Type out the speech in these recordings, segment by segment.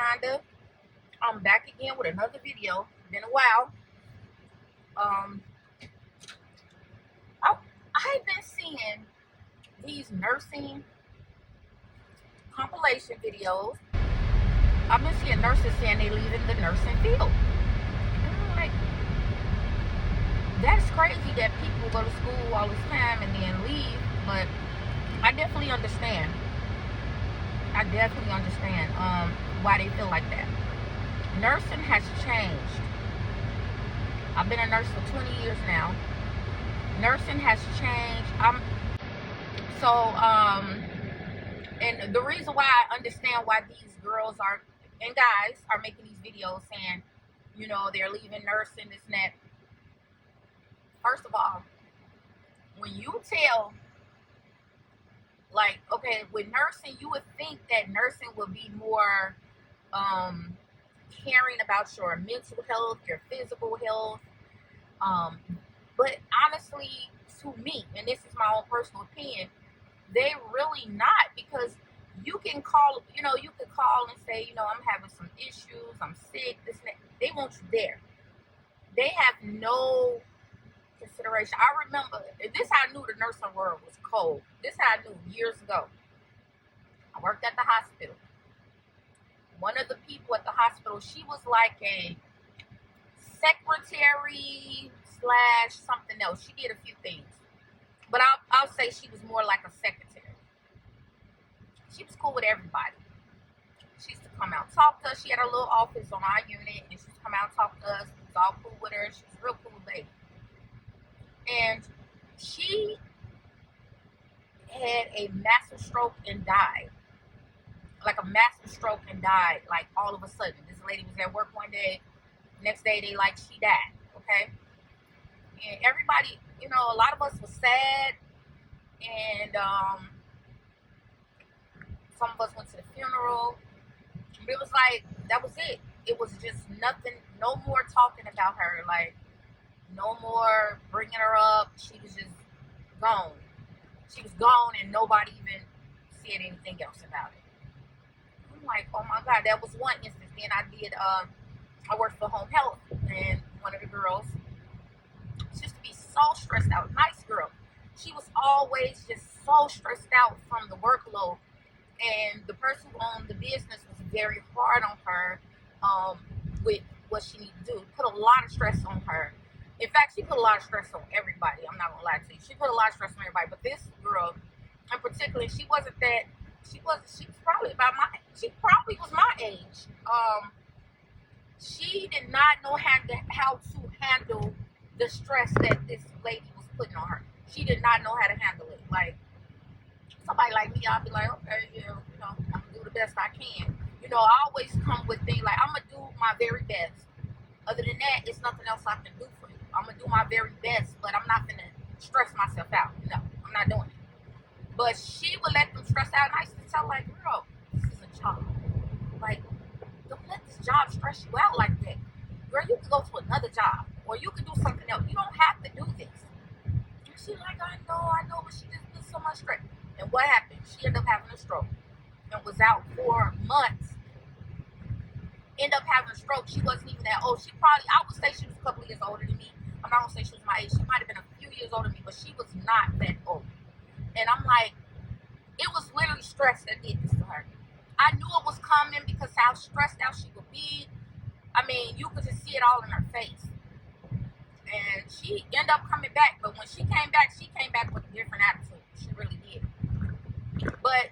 Rhonda. I'm back again with another video. Been a while. I've been seeing these nursing compilation videos. I've been seeing nurses saying they leaving the nursing field. And I'm like, that's crazy that people go to school all this time and then leave. But I definitely understand. Why they feel like that. Nursing has changed. I've been a nurse for 20 years now. Nursing has changed. And the reason why I understand why these girls are and guys are making these videos saying, they're leaving nursing, this and that. First of all, when you tell, like, okay, with nursing, you would think that nursing would be more caring about your mental health, your physical health. But honestly, to me, and this is my own personal opinion, they really not, because you can call, you could call and say, I'm having some issues, I'm sick, this and that. They want you there. They have no consideration. I remember, this is how I knew the nursing world was cold. This is how I knew years ago. I worked at the hospital. One of the people at the hospital, she was like a secretary / something else. She did a few things, but I'll say she was more like a secretary. She was cool with everybody. She used to come out and talk to us. She had a little office on our unit, and she used to come out and talk to us. We was all cool with her. She was a real cool lady. And she had a massive stroke and died. Like a massive stroke and died, like all of a sudden. This lady was at work one day. Next day, she died, okay? And everybody, a lot of us was sad. And some of us went to the funeral. But it was like, that was it. It was just nothing, no more talking about her. Like, no more bringing her up. She was just gone. She was gone, and nobody even said anything else about it. I'm like, oh my God, that was one instance. Then I worked for home health, and one of the girls, she used to be so stressed out. Nice girl. She was always just so stressed out from the workload, and the person who owned the business was very hard on her with what she needed to do. Put a lot of stress on her. In fact, she put a lot of stress on everybody. I'm not gonna lie to you. She put a lot of stress on everybody, but this girl in particular, she was probably she probably was my age. She did not know how to handle the stress that this lady was putting on her. She did not know how to handle it. Like, somebody like me, I'll be like, okay, I'm gonna do the best I can. I always come with things like, I'm gonna do my very best. Other than that, it's nothing else I can do for you. I'm gonna do my very best, but I'm not gonna stress myself out. No, I'm not doing it. But she would let them stress out, and I used to tell, like, girl, this is a job. Like, don't let this job stress you out like that. Girl, you can go to another job, or you can do something else. You don't have to do this. And she's like, I know, but she just put so much stress. And what happened? She ended up having a stroke and was out for months. Ended up having a stroke. She wasn't even that old. I would say she was a couple of years older than me. I'm not gonna say she was my age. She might have been a few years older than me, but she was not that old. And I'm like, it was literally stress that did this to her. I knew it was coming because how stressed out she would be. I mean, you could just see it all in her face. And she ended up coming back, but when she came back with a different attitude. She really did. But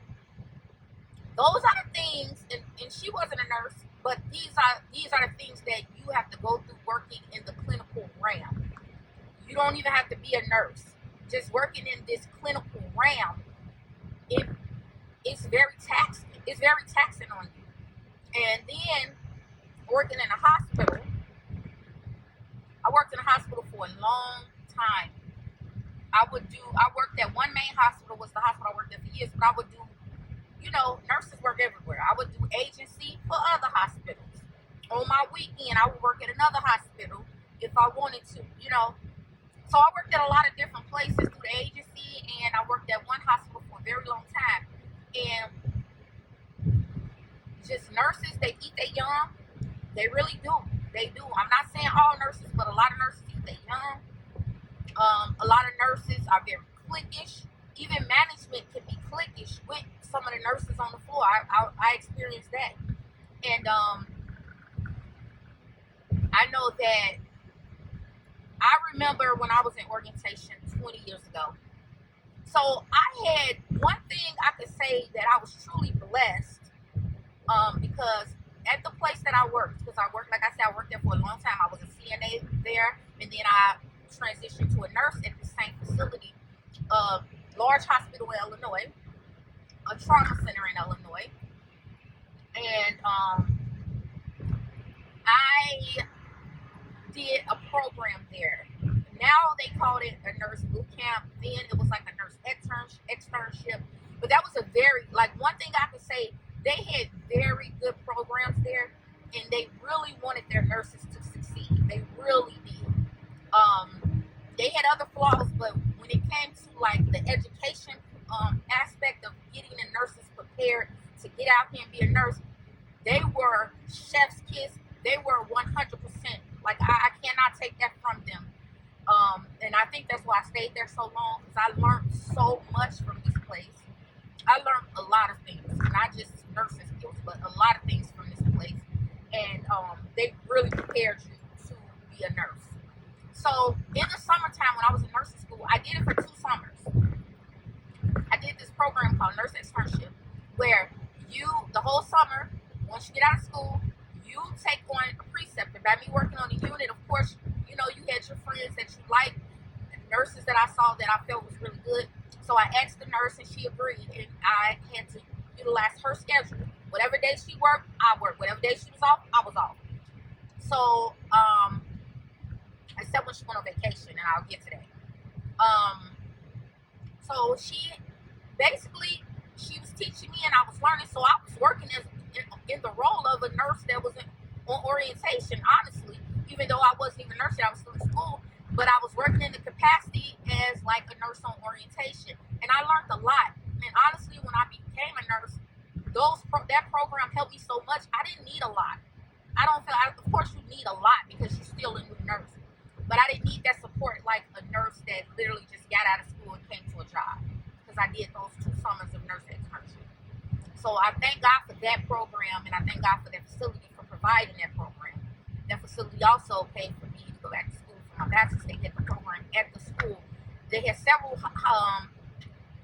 those are the things, and she wasn't a nurse, but these are the things that you have to go through working in the clinical realm. You don't even have to be a nurse. Just working in this clinical realm, it's very taxing. It's very taxing on you. And then working in a hospital, I worked in a hospital for a long time. I worked at one main hospital, was the hospital I worked at for years, but I would do, nurses work everywhere. I would do agency for other hospitals. On my weekend, I would work at another hospital if I wanted to, So I worked at a lot of different places through the agency, and I worked at one hospital for a very long time. And just nurses, they eat their young. They really do. They do. I'm not saying all nurses, but a lot of nurses eat their young. A lot of nurses are very cliquish. Even management can be cliquish with some of the nurses on the floor. I experienced that. And I know that I remember when I was in orientation 20 years ago. So I had one thing I could say that I was truly blessed because at the place that I worked, because I worked, like I said, I worked there for a long time. I was a CNA there, and then I transitioned to a nurse at the same facility, large hospital in Illinois, a trauma center in Illinois. And I did a program there. Now they called it a nurse boot camp. Then it was like a nurse externship. But that was a very, like, one thing I could say, they had very good programs there, and they really wanted their nurses to succeed. They really did. They had other flaws, but when it came to like the education aspect of getting the nurses prepared to get out here and be a nurse, they were chef's kiss. They were 100%. Like, I cannot take that from them. And I think that's why I stayed there so long, because I learned so much from this place. I learned a lot of things, not just nursing skills, but a lot of things from this place. And they really prepared you to be a nurse. So in the summertime, when I was in nursing school, I did it for 2 summers. I did this program called Nurse Externship, where the whole summer, once you get out of school, you take on a preceptor. By me working on the unit, of course, you had your friends that you liked, nurses that I saw that I felt was really good. So I asked the nurse, and she agreed, and I had to utilize her schedule. Whatever day she worked, I worked. Whatever day she was off, I was off. So, except when she went on vacation, and I'll get to that. So she was teaching me, and I was learning. So I was working in the role of a nurse that was on orientation, honestly, even though I wasn't even a nurse, I was still in school, but I was working in the capacity as like a nurse on orientation, and I learned a lot. And honestly, when I became a nurse, that program helped me so much. I didn't need a lot. Of course you need a lot because you're still a new nurse, but I didn't need that support like a nurse that literally just got out of school and came to a job, because I did those 2 summers of nurse externship. So I thank God for that program, and I thank God for that facility for providing that program. That facility also paid for me to go back to school for my bachelor's. They had the program at the school. They had several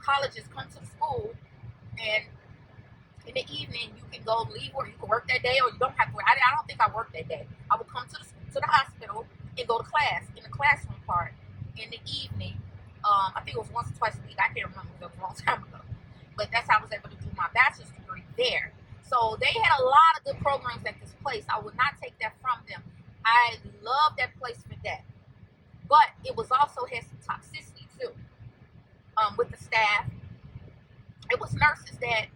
colleges come to the school, and in the evening you can go leave work. You can work that day, or you don't have to work. I don't think I worked that day. I would come to the hospital and go to class in the classroom part in the evening. I think it was once or twice a week. I can't remember. It was a long time ago. But that's how I was able to do my bachelor's degree there. So they had a lot of good programs at this place. I would not take that from them. I love that place for that. But it was also had some toxicity too with the staff. It was nurses that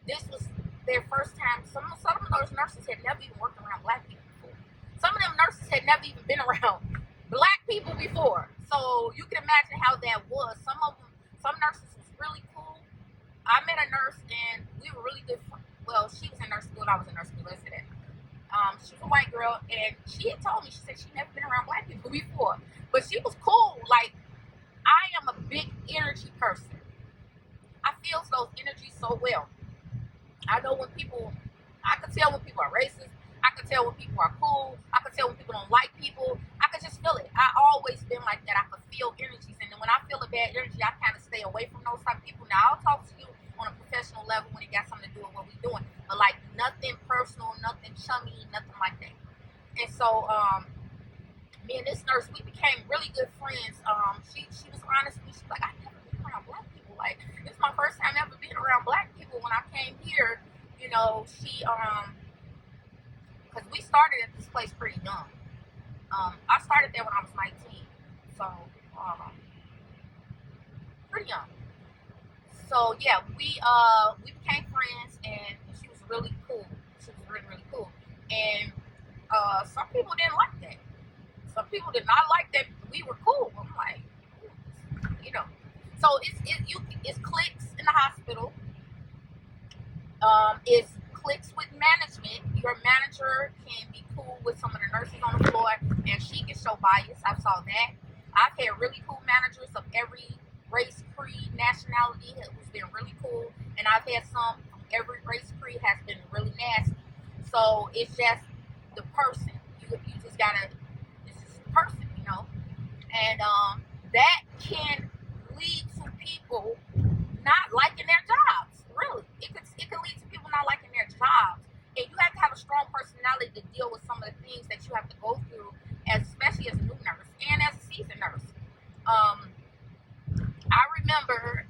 this was their first time. Some of those nurses had never even worked around black people before. Some of them nurses had never even been around black people before. So you can imagine how that was. Some nurses was really cool. I met a nurse, and we were really good friends. Well, she was in nurse school, and I was in nurse school. Let's say that. She was a white girl, and she had told me, she said she'd never been around black people before. But she was cool. Like, I am a big energy person. I feel those energies so well. I know I can tell when people are racist. I can tell when people are cool. I can tell when people don't like people. I can just feel it. I always been like that. I can feel energies. And then when I feel a bad energy, I kind of stay away from those type of people. Now, I'll talk to you on a professional level when it got something to do with what we're doing. But like nothing personal, nothing chummy, nothing like that. And so, me and this nurse, we became really good friends. She was honest with me. She's like, I've never been around black people. Like, it's my first time ever being around black people. When I came here, she, because we started at this place pretty young. I started there when I was 19. So, pretty young. So, yeah, we became friends, and she was really cool. She was really, really cool. And some people didn't like that. Some people did not like that we were cool. I'm like, So it's cliques in the hospital. It's clicks with management. Your manager can be cool with some of the nurses on the floor, and she can show bias. I saw that. I've had really cool managers of every race, creed, nationality who's been really cool, and I've had some from every race, creed has been really nasty. So it's just the person. You just gotta. It's just the person, you know, and that can lead to people not liking their jobs. Really, it could lead to people not liking their jobs, and you have to have a strong personality to deal with some of the things that you have to go through, especially as a new nurse and as a seasoned nurse. I remember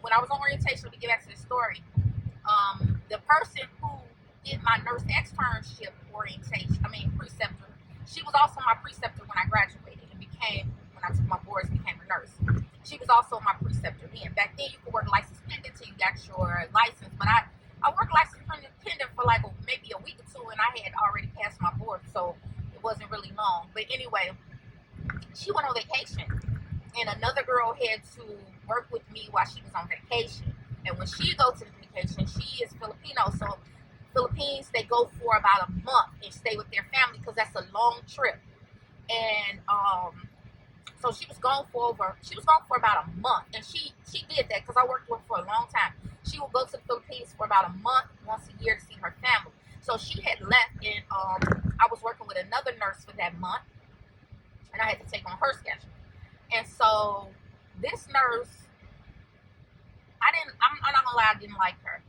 when I was on orientation. Let me get back to the story. The person who did my nurse externship preceptor. She was also my preceptor when I graduated and when I took my boards, became a nurse. She was also my preceptor then. Back then, you could work license pendant till you got your license, but I worked license pendant for like maybe a week or two, and I had already passed my board, so it wasn't really long. But anyway, she went on vacation, and another girl had to work with me while she was on vacation. And when she goes to the vacation, she is Filipino, so Philippines, they go for about a month and stay with their family because that's a long trip. And so she was gone for about a month, and she did that because I worked with her for a long time. She would go to the Philippines for about a month once a year to see her family. So she had left, and I was working with another nurse for that month, and I had to take on her schedule. And so this nurse, I'm not gonna lie, I didn't like her.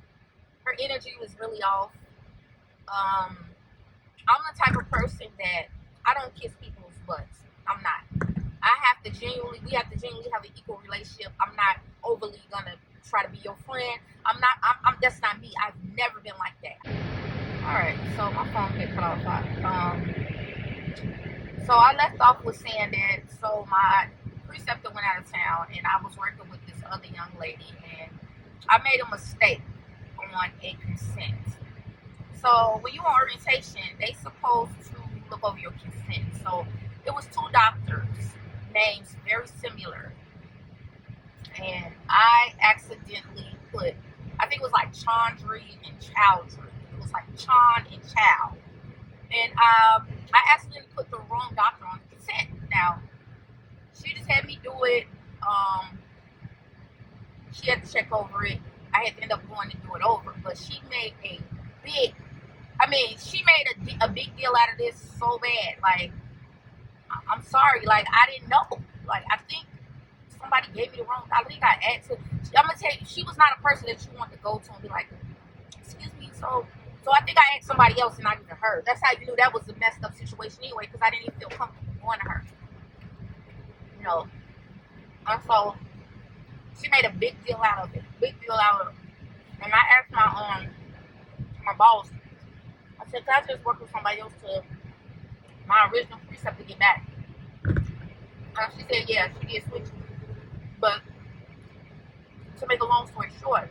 Her energy was really off. I'm the type of person that I don't kiss people's butts. I'm not. We have to genuinely have an equal relationship. I'm not overly gonna try to be your friend. That's not me. I've never been like that. All right, so my phone get cut off. So I left off with saying that. So my preceptor went out of town, and I was working with this other young lady, and I made a mistake on a consent. So when you're on orientation, they supposed to look over your consent. So it was two doctors, names very similar, and I accidentally put, I think it was like Chandri and Chowdhury. It was like Chan and Chow, and I accidentally put the wrong doctor on the consent. Now she just had me do it. She had to check over it. I had to end up going to do it over, but she made a big deal out of this so bad. Like, I'm sorry, like, I didn't know. Like, I think somebody gave me the wrong, I think I asked her. I'm gonna tell you, she was not a person that you want to go to and be like, excuse me, so I think I asked somebody else and not even her. That's how you knew that was a messed up situation anyway, because I didn't even feel comfortable going to her. You know, and so she made a big deal out of it. And I asked my boss, I said, can I just work with somebody else to my original precept to get back? And she said, yeah, she did switch. But to make a long story short,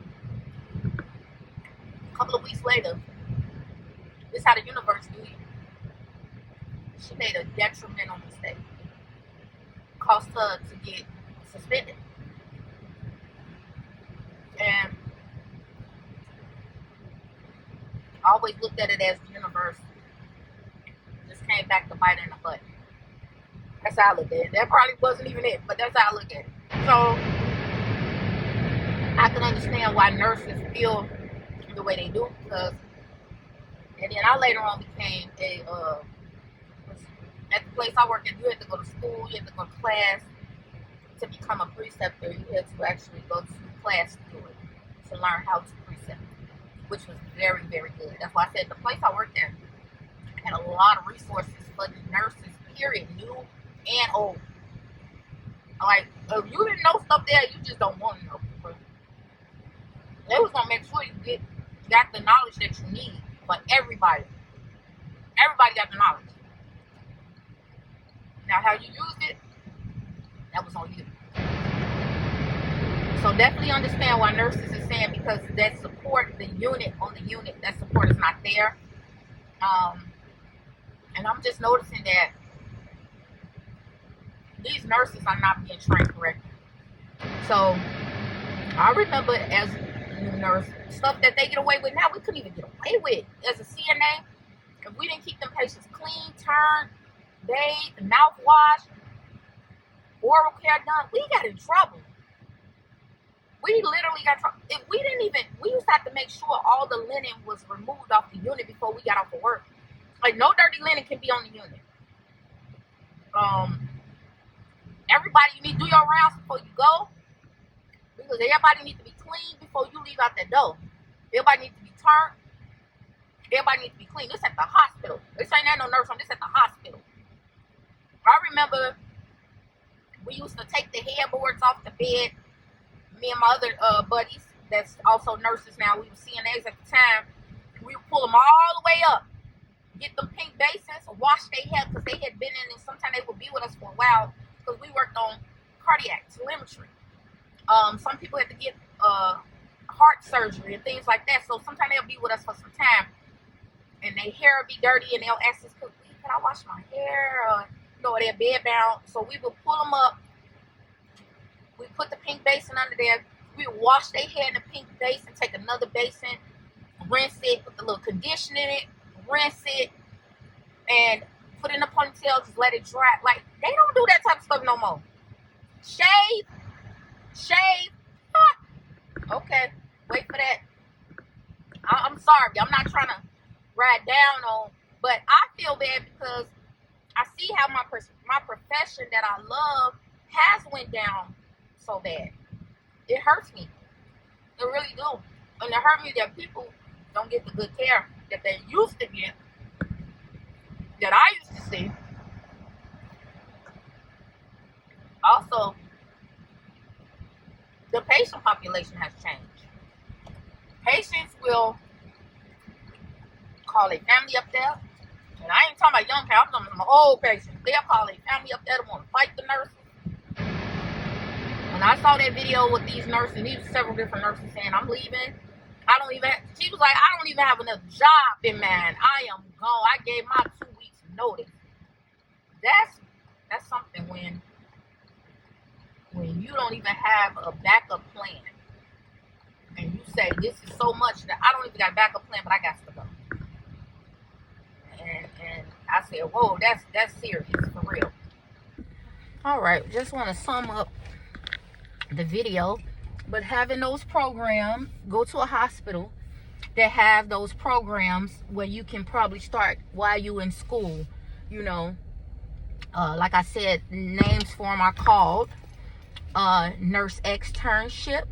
a couple of weeks later, this is how the universe do you. She made a detrimental mistake. Caused her to get suspended. And I always looked at it as the universe just came back to bite in the butt. That's how I looked at it. That probably wasn't even it, but that's how I looked at it. So I can understand why nurses feel the way they do, because, and then I later on became at the place I work at, you had to go to school, you had to go to class to become a preceptor. You had to actually go to class to do it, to learn how to precept, which was very, very good. That's why I said the place I worked at had a lot of resources for the nurses, period, new and old. Like, if you didn't know stuff there, you just don't want to know. But they was gonna make sure you got the knowledge that you need. But everybody got the knowledge. Now, how you used it, that was on you. So definitely understand why nurses are saying, because that support, that support is not there. And I'm just noticing that these nurses are not being trained correctly. So I remember as new nurse. Stuff that they get away with now, we couldn't even get away with as a CNA. If we didn't keep them patients clean, turned, bathed, mouthwash, oral care done, we got in trouble. We literally got trouble. If we didn't even, we used to have to make sure all the linen was removed off the unit before we got off of work. Like, no dirty linen can be on the unit. Everybody, you need to do your rounds before you go, because everybody needs to be clean before you leave out the door. Everybody needs to be turned. Everybody needs to be clean. This at the hospital. This ain't at no nurse home. This at the hospital. I remember we used to take the headboards off the bed. Me and my other buddies, that's also nurses now, we were CNAs at the time. We would pull them all the way up, get them pink basins, wash their hair, because they had been in, and sometimes they would be with us for a while, because we worked on cardiac telemetry. Some people had to get heart surgery and things like that, so sometimes they'll be with us for some time, and their hair will be dirty, and they'll ask us, can I wash my hair? They're bed bound, so we would pull them up. We put the pink basin under there. We would wash their hair in the pink basin, take another basin, rinse it, put the little conditioner in it, rinse it, and put it in a ponytail, just let it dry. Like, they don't do that type of stuff no more. Shave. Okay, wait for that. I'm sorry, I'm not trying to ride down on, but I feel bad because I see how my profession that I love has went down so bad. It hurts me. It really do. And it hurt me that people don't get the good care that they used to get, that I used to see. Also, the patient population has changed. Patients will call a family up there, and I ain't talking about young patients, I'm talking about old patients. They'll call a family up there to want to fight the nurses. When I saw that video with these nurses, these several different nurses saying, I'm leaving. She was like, I don't even have another job in mind. I am gone. I gave my 2 weeks notice. That's something when you don't even have a backup plan. And you say, this is so much that I don't even got a backup plan, but I got to go. And I said, whoa, that's serious, for real. All right, just want to sum up the video. But having those programs, go to a hospital that have those programs where you can probably start while you in school. Like I said, names for them are called nurse externship,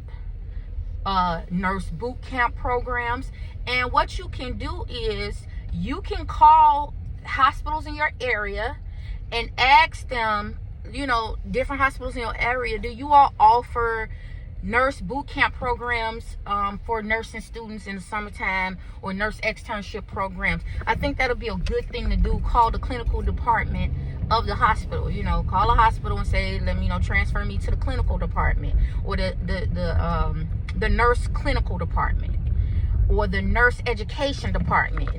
nurse boot camp programs. And what you can do is you can call hospitals in your area and ask them, different hospitals in your area, do you all offer nurse boot camp programs for nursing students in the summertime, or nurse externship programs? I think that'll be a good thing to do. Call the clinical department of the hospital. Call a hospital and say, let me transfer me to the clinical department, or the nurse clinical department, or the nurse education department.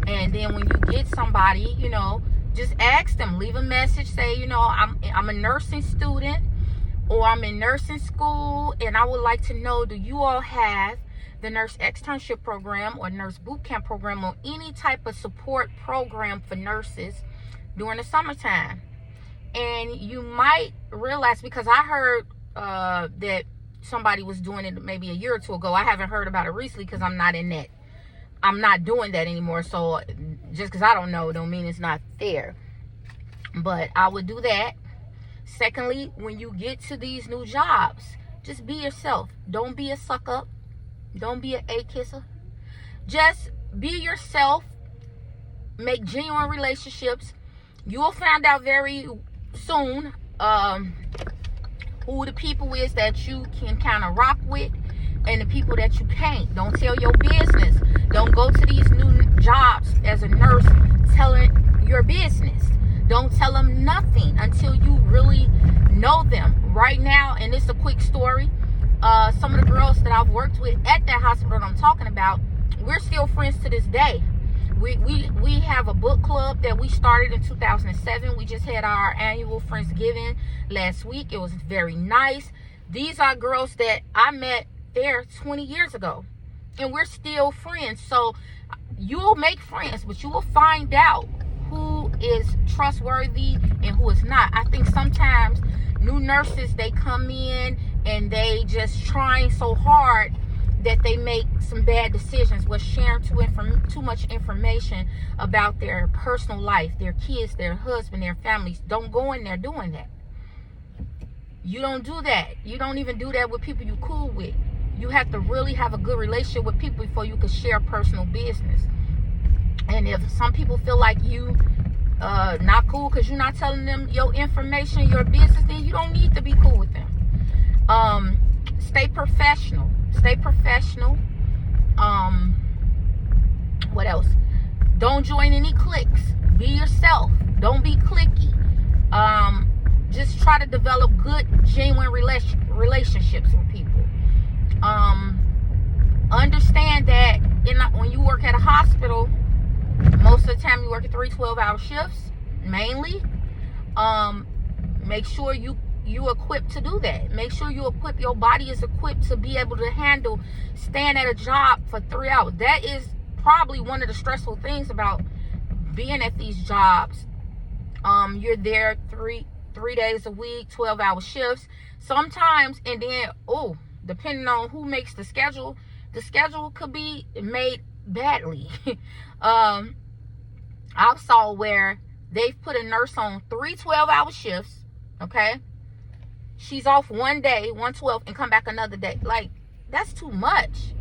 And then when you get somebody, just ask them, leave a message, say, I'm a nursing student, or I'm in nursing school, and I would like to know, do you all have the nurse externship program or nurse boot camp program, or any type of support program for nurses during the summertime? And you might realize, because I heard that somebody was doing it maybe a year or two ago. I haven't heard about it recently because I'm not doing that anymore. So just because I don't know don't mean it's not there. But I would do that. Secondly, when you get to these new jobs, just be yourself. Don't be a suck up. Don't be an A-kisser. Just be yourself. Make genuine relationships. You will find out very soon who the people is that you can kind of rock with, and the people that you can't. Don't tell your business. Don't go to these new jobs as a nurse telling your business. Don't tell them nothing until you really know them. Right now, and it's a quick story, some of the girls that I've worked with at that hospital that I'm talking about, we're still friends to this day. We have a book club that we started in 2007. We just had our annual Friendsgiving last week. It was very nice. These are girls that I met there 20 years ago, and we're still friends. So you'll make friends, but you will find out who is trustworthy and who is not. I think sometimes new nurses, they come in and they just trying so hard that they make some bad decisions with sharing too much information about their personal life, their kids, their husband, their families. Don't go in there doing that. You don't do that. You don't even do that with people you cool with. You have to really have a good relationship with people before you can share personal business. And if some people feel like you not cool because you're not telling them your information, your business, then you don't need to be cool with them. Stay professional. Stay professional. What else? Don't join any cliques. Be yourself. Don't be cliquey. Just try to develop good, genuine relationships with people. Understand that when you work at a hospital, most of the time you work at 3 12-hour shifts, mainly. Make sure you equipped to do that. Make sure you equip, your body is equipped to be able to handle staying at a job for 3 hours. That is probably one of the stressful things about being at these jobs. You're there three days a week, 12-hour shifts sometimes, and then depending on who makes the schedule could be made badly. I saw where they've put a nurse on 3 12-hour shifts, okay? She's off one day, 1/12, and come back another day. Like, that's too much.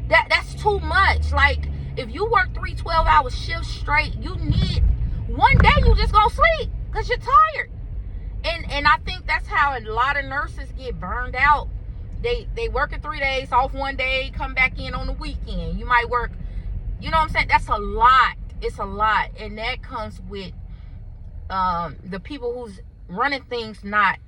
That's too much. Like, if you work 3 12-hour shifts straight, you need one day you just gonna sleep because you're tired. And I think that's how a lot of nurses get burned out. They work it 3 days, off one day, come back in on the weekend. You might work, you know what I'm saying? That's a lot. It's a lot. And that comes with the people who's running things not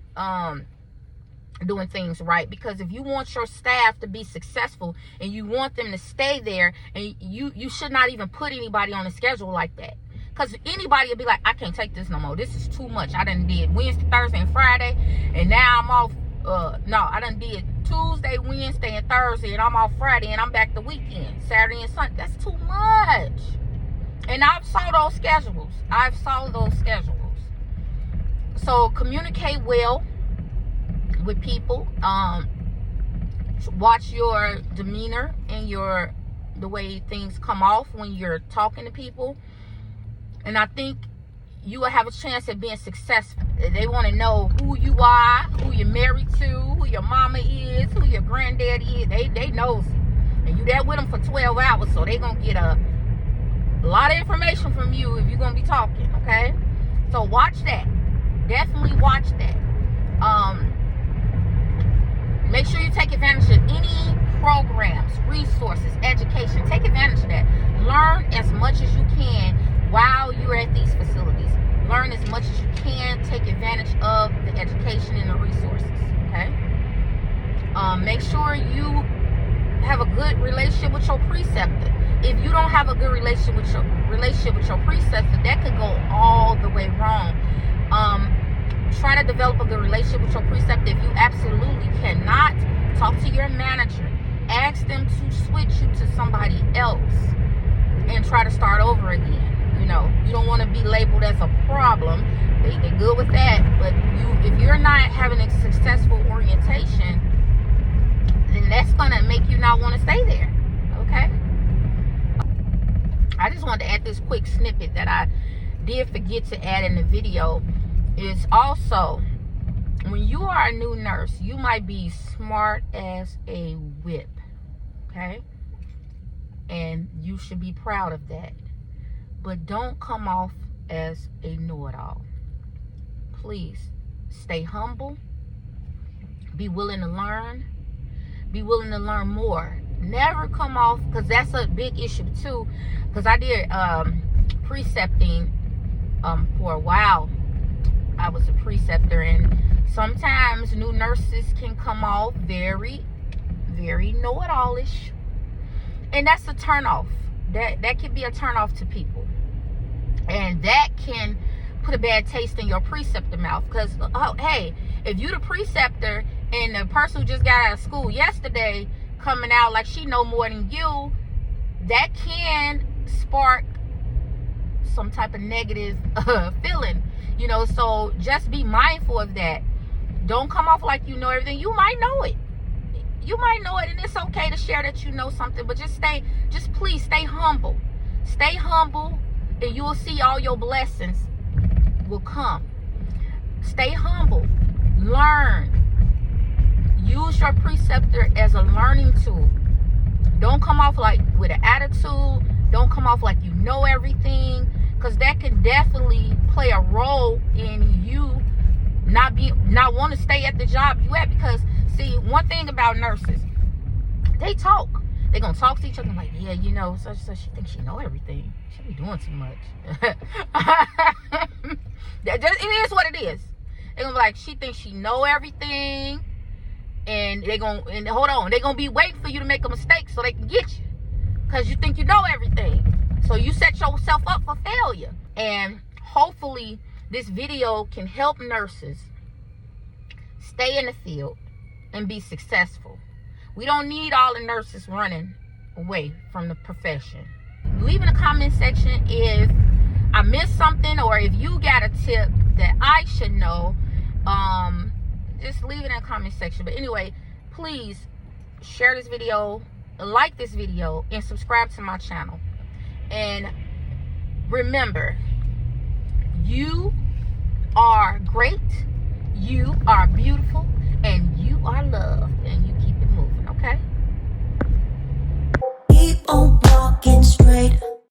doing things right. Because if you want your staff to be successful and you want them to stay there, and you should not even put anybody on a schedule like that. Because anybody will be like, I can't take this no more. This is too much. I done did Wednesday, Thursday, and Friday, and now I'm off. No, I done did Tuesday, Wednesday, and Thursday, and I'm off Friday, and I'm back the weekend, Saturday and Sunday. That's too much. And I've saw those schedules. So communicate well with people. Watch your demeanor and the way things come off when you're talking to people. And I think you will have a chance at being successful. They want to know who you are, who you're married to, who your mama is, who your granddad is. They knows. And you there with them for 12 hours, so they going to get a lot of information from you if you're going to be talking, okay? So watch that. Definitely watch that. Make sure you take advantage of any programs, resources, education. Take advantage of that. Learn as much as you can while you're at these facilities. Learn as much as you can. Take advantage of the education and the resources, okay? Make sure you have a good relationship with your preceptor. If you don't have a good relationship with your preceptor, that could go all the way wrong. Try to develop a good relationship with your preceptor. If you absolutely cannot, talk to your manager. Ask them to switch you to somebody else and try to start over again. You know, you don't want to be labeled as a problem. They're good with that. But if you're not having a successful orientation, then that's going to make you not want to stay there. Okay? I just wanted to add this quick snippet that I did forget to add in the video. Is also, when you are a new nurse, you might be smart as a whip. Okay? And you should be proud of that. But don't come off as a know-it-all. Please stay humble. Be willing to learn. Be willing to learn more. Never come off, because that's a big issue too. Because I did precepting for a while. I was a preceptor, and sometimes new nurses can come off very, very know-it-all-ish. And that's a turnoff. That can be a turnoff to people. And that can put a bad taste in your preceptor mouth. Because, hey, if you're the preceptor and the person who just got out of school yesterday coming out like she know more than you, that can spark some type of negative feeling, you know. So just be mindful of that. Don't come off like you know everything. You might know it. You might know it, and it's okay to share that you know something, but just please stay humble. Stay humble, and you will see all your blessings will come. Stay humble. Learn. Use your preceptor as a learning tool. Don't come off like with an attitude. Don't come off like you know everything, because that can definitely play a role in you not want to stay at the job you at. Because see, one thing about nurses, they talk. They're gonna talk to each other like, yeah, you know, so she thinks she know everything. She be doing too much. It is what it is. They're gonna be like, she thinks she know everything, and they're gonna be waiting for you to make a mistake so they can get you, because you think you know everything. So you set yourself up for failure. And hopefully this video can help nurses stay in the field and be successful. We don't need all the nurses running away from the profession. Leave in the comment section if I missed something, or if you got a tip that I should know. Just leave it in the comment section. But anyway, please share this video, like this video, and subscribe to my channel. And remember, you are great, you are beautiful, and you are loved, and you keep it moving, okay? Keep on walking straight.